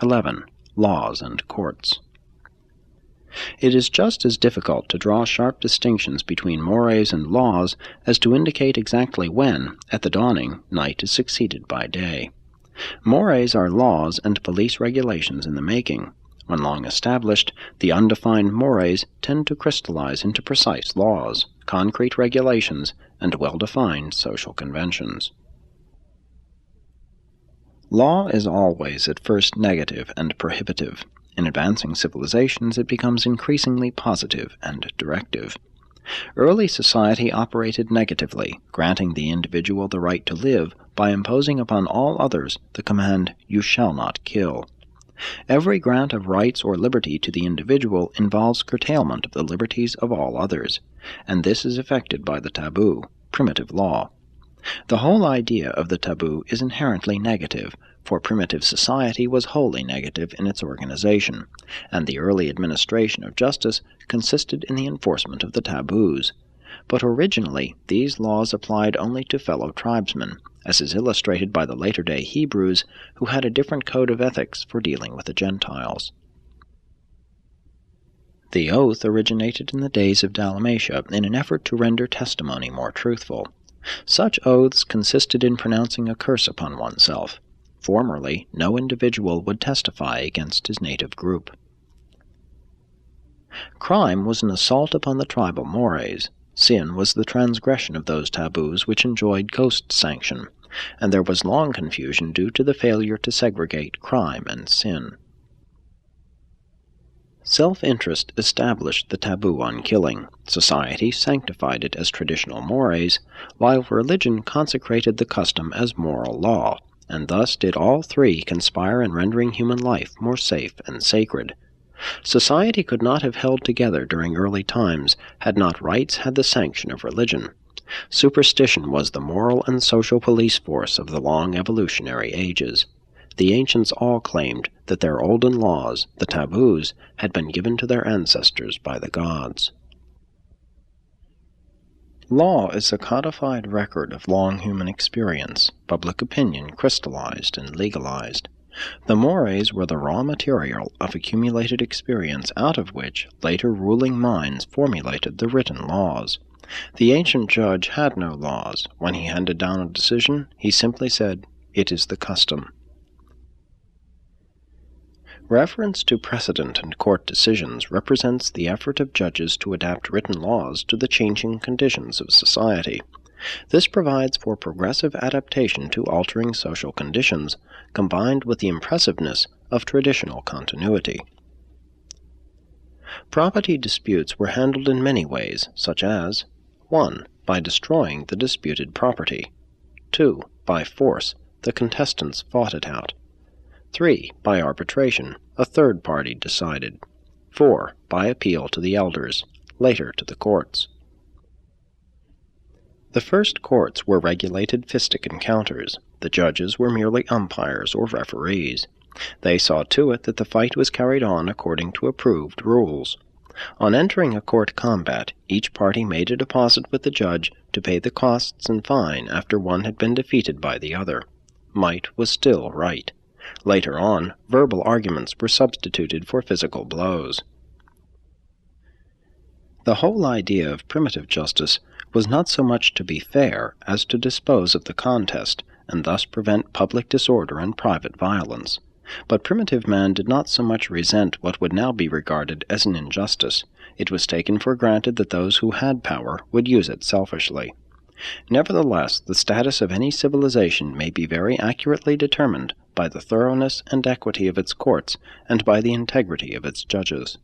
11. Laws and Courts. It is just as difficult to draw sharp distinctions between mores and laws as to indicate exactly when, at the dawning, night is succeeded by day. Mores are laws and police regulations in the making. When long established, the undefined mores tend to crystallize into precise laws, concrete regulations, and well-defined social conventions. Law is always at first negative and prohibitive. In advancing civilizations, it becomes increasingly positive and directive. Early society operated negatively, granting the individual the right to live by imposing upon all others the command, "You shall not kill." Every grant of rights or liberty to the individual involves curtailment of the liberties of all others, and this is effected by the taboo, primitive law. The whole idea of the taboo is inherently negative, for primitive society was wholly negative in its organization, and the early administration of justice consisted in the enforcement of the taboos. But originally these laws applied only to fellow tribesmen, as is illustrated by the later-day Hebrews, who had a different code of ethics for dealing with the Gentiles. The oath originated in the days of Dalmatia in an effort to render testimony more truthful. Such oaths consisted in pronouncing a curse upon oneself. Formerly, no individual would testify against his native group. Crime was an assault upon the tribal mores. Sin was the transgression of those taboos which enjoyed ghost sanction, and there was long confusion due to the failure to segregate crime and sin. Self-interest established the taboo on killing. Society sanctified it as traditional mores, while religion consecrated the custom as moral law, and thus did all three conspire in rendering human life more safe and sacred. Society could not have held together during early times had not rights had the sanction of religion. Superstition was the moral and social police force of the long evolutionary ages. The ancients all claimed that their olden laws, the taboos, had been given to their ancestors by the gods. Law is a codified record of long human experience, public opinion crystallized and legalized. The mores were the raw material of accumulated experience out of which later ruling minds formulated the written laws. The ancient judge had no laws. When he handed down a decision, he simply said, "It is the custom." Reference to precedent and court decisions represents the effort of judges to adapt written laws to the changing conditions of society. This provides for progressive adaptation to altering social conditions, combined with the impressiveness of traditional continuity. Property disputes were handled in many ways, such as 1. By destroying the disputed property. 2. By force, the contestants fought it out. 3. By arbitration, a third party decided. 4. By appeal to the elders, later to the courts. The first courts were regulated fistic encounters. The judges were merely umpires or referees. They saw to it that the fight was carried on according to approved rules. On entering a court combat, each party made a deposit with the judge to pay the costs and fine after one had been defeated by the other. Might was still right. Later on, verbal arguments were substituted for physical blows. The whole idea of primitive justice was not so much to be fair as to dispose of the contest, and thus prevent public disorder and private violence. But primitive man did not so much resent what would now be regarded as an injustice. It was taken for granted that those who had power would use it selfishly. Nevertheless, the status of any civilization may be very accurately determined by the thoroughness and equity of its courts and by the integrity of its judges.